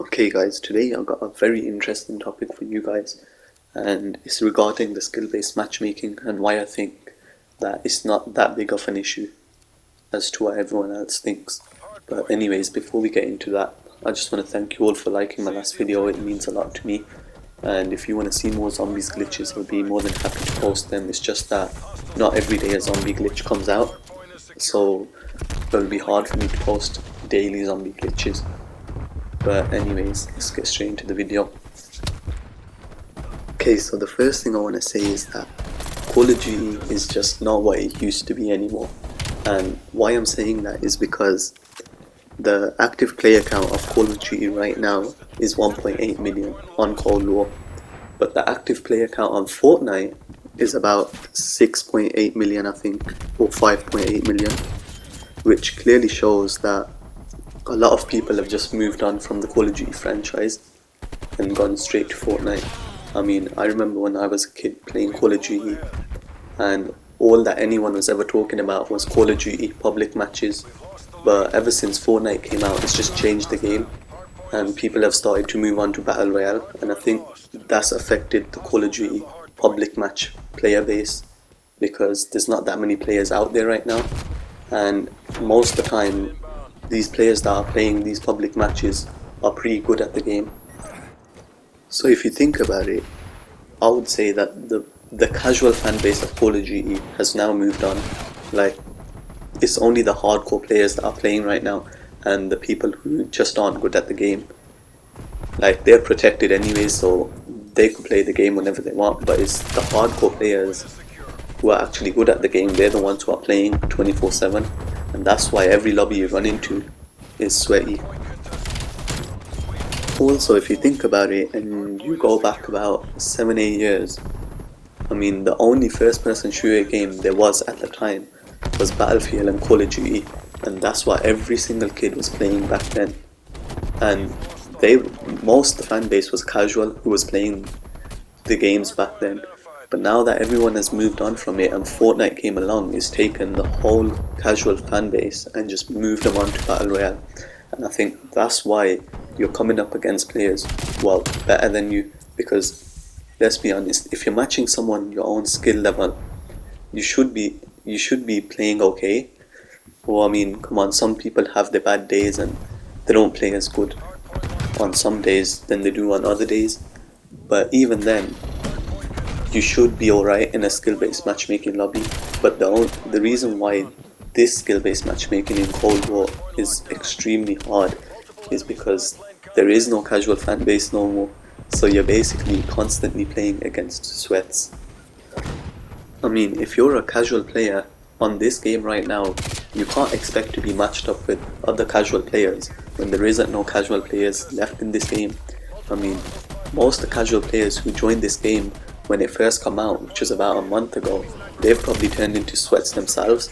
Okay guys, today I've got a very interesting topic for you guys, and it's regarding the skill-based matchmaking and why I think that it's not that big of an issue as to what everyone else thinks. But anyways, before we get into that, I just want to thank you all for liking my last video. It means a lot to me, and if you want to see more zombies glitches, I'll be more than happy to post them. It's just that not every day a zombie glitch comes out, so it'll be hard for me to post daily zombie glitches. But anyways, let's get straight into the video. Okay, so the first thing I want to say is that Call of Duty is just not what it used to be anymore. And why I'm saying that is because the active player count of Call of Duty right now is 1.8 million on Cold War. But the active player count on Fortnite is about 6.8 million, I think, or 5.8 million, which clearly shows that a lot of people have just moved on from the Call of Duty franchise and gone straight to Fortnite. I mean, I remember when I was a kid playing Call of Duty, and all that anyone was ever talking about was Call of Duty public matches. But ever since Fortnite came out, it's just changed the game, and people have started to move on to Battle Royale, and I think that's affected the Call of Duty public match player base, because there's not that many players out there right now, and most of the time these players that are playing these public matches are pretty good at the game. So if you think about it, I would say that the casual fan base of Call of Duty has now moved on. Like, it's only the hardcore players that are playing right now, and the people who just aren't good at the game. Like, they're protected anyway, so they could play the game whenever they want, but it's the hardcore players who are actually good at the game. They're the ones who are playing 24/7, and that's why every lobby you run into is sweaty. Also, if you think about it and you go back about 7-8 years, I mean, the only first person shooter game there was at the time was Battlefield and Call of Duty, and that's what every single kid was playing back then. And most of the fan base was casual who was playing the games back then. But now that everyone has moved on from it and Fortnite came along, it's taken the whole casual fan base and just moved them on to Battle Royale. And I think that's why you're coming up against players who are better than you, because let's be honest, if you're matching someone your own skill level, you should be playing okay. Well, I mean, come on, some people have their bad days and they don't play as good on some days than they do on other days. But even then, you should be alright in a skill-based matchmaking lobby. But the reason why this skill-based matchmaking in Cold War is extremely hard is because there is no casual fan base no more. So you're basically constantly playing against sweats. I mean, if you're a casual player on this game right now, you can't expect to be matched up with other casual players when there isn't no casual players left in this game. I mean, most of the casual players who joined this game when it first came out, which was about a month ago, they've probably turned into sweats themselves,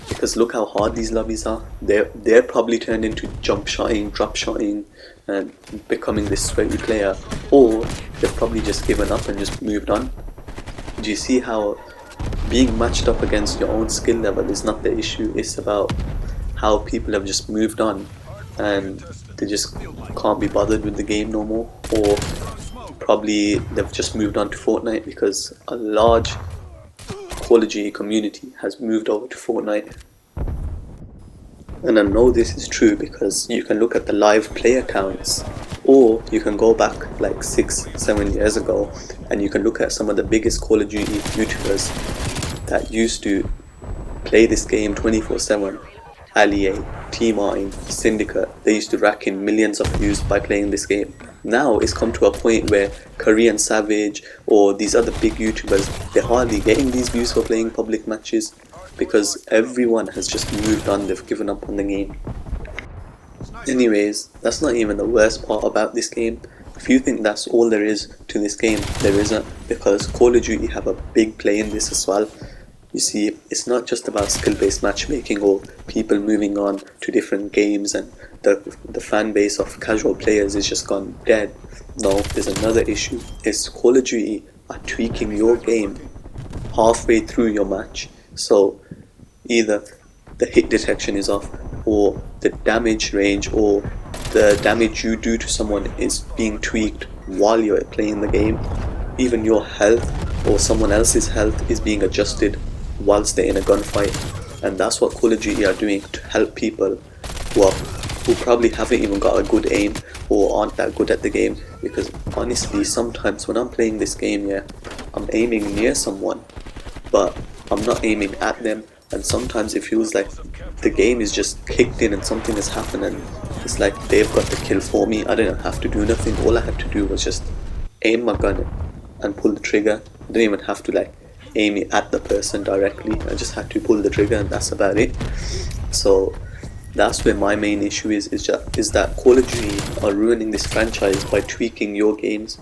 because look how hard these lobbies are. They're probably turned into jump shotting, drop shotting, and becoming this sweaty player, or they've probably just given up and just moved on. Do you see how being matched up against your own skill level is not the issue? It's about how people have just moved on and they just can't be bothered with the game no more, or probably they've just moved on to Fortnite because a large Call of Duty community has moved over to Fortnite. And I know this is true because you can look at the live player counts, or you can go back like 6-7 years ago and you can look at some of the biggest Call of Duty YouTubers that used to play this game 24/7. Allier, T-Martin, Syndicate, they used to rack in millions of views by playing this game. Now it's come to a point where Korean Savage or these other big YouTubers, they're hardly getting these views for playing public matches because everyone has just moved on, they've given up on the game. Anyways, that's not even the worst part about this game. If you think that's all there is to this game, there isn't, because Call of Duty have a big play in this as well. You see, it's not just about skill-based matchmaking or people moving on to different games and the fan base of casual players is just gone dead. No, there's another issue. It's Call of Duty are tweaking your game halfway through your match. So either the hit detection is off, or the damage range, or the damage you do to someone is being tweaked while you're playing the game. Even your health or someone else's health is being adjusted whilst they're in a gunfight. And that's what Call of Duty are doing to help people who probably haven't even got a good aim or aren't that good at the game. Because honestly, sometimes when I'm playing this game, yeah, I'm aiming near someone, but I'm not aiming at them, and sometimes it feels like the game is just kicked in and something has happened and it's like they've got the kill for me. I didn't have to do nothing. All I had to do was just aim my gun and pull the trigger. I didn't even have to like aim it at the person directly. I just had to pull the trigger and that's about it. So that's where my main issue is that Call of Duty are ruining this franchise by tweaking your games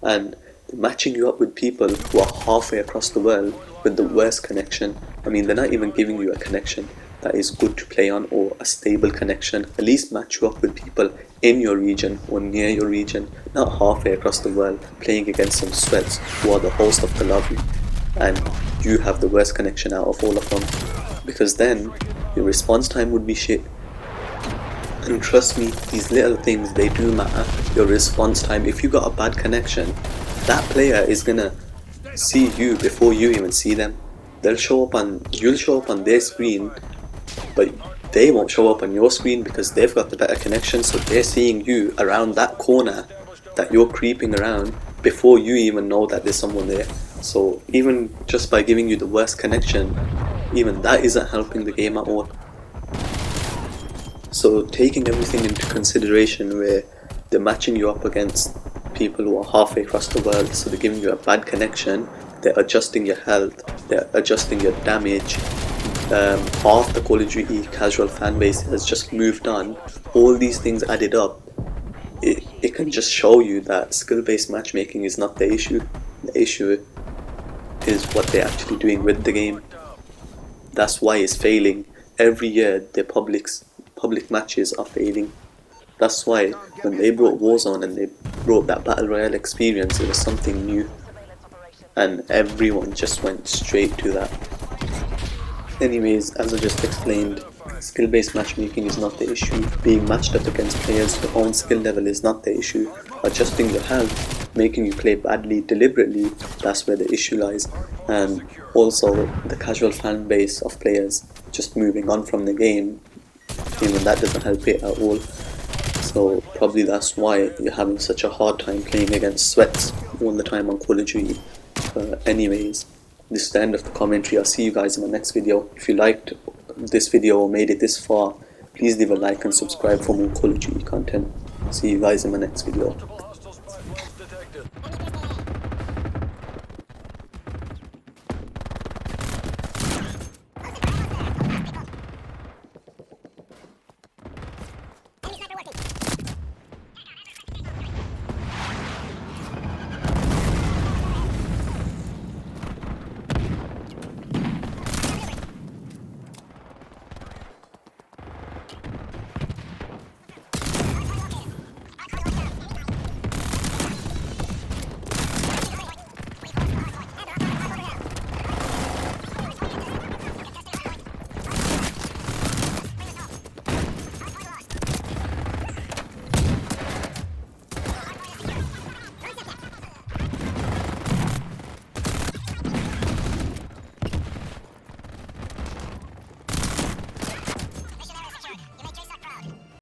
and matching you up with people who are halfway across the world with the worst connection. I mean, they're not even giving you a connection that is good to play on or a stable connection. At least match you up with people in your region or near your region, not halfway across the world playing against some sweats who are the host of the lobby and you have the worst connection out of all of them, because then your response time would be shit. And trust me, these little things, they do matter. Your response time, if you got a bad connection, that player is gonna see you before you even see them. You'll show up on their screen, but they won't show up on your screen because they've got the better connection, so they're seeing you around that corner that you're creeping around before you even know that there's someone there. So even just by giving you the worst connection, even that isn't helping the game at all. So taking everything into consideration, where they're matching you up against people who are halfway across the world, so they're giving you a bad connection, they're adjusting your health, they're adjusting your damage, half the Call of Duty casual fan base has just moved on. All these things added up, it can just show you that skill-based matchmaking is not the issue. The issue is what they're actually doing with the game. That's why it's failing. Every year their public matches are failing. That's why when they brought Warzone and they brought that Battle Royale experience, it was something new and everyone just went straight to that. Anyways, as I just explained, skill-based matchmaking is not the issue. Being matched up against players your own skill level is not the issue. Adjusting your health, making you play badly deliberately, that's where the issue lies. And also the casual fan base of players just moving on from the game, even that doesn't help it at all. So probably that's why you're having such a hard time playing against sweats all the time on Call of Duty. Anyways, this is the end of the commentary. I'll see you guys in the next video. If you liked this video or made it this far, please leave a like and subscribe for more Call of Duty content. See you guys in the next video.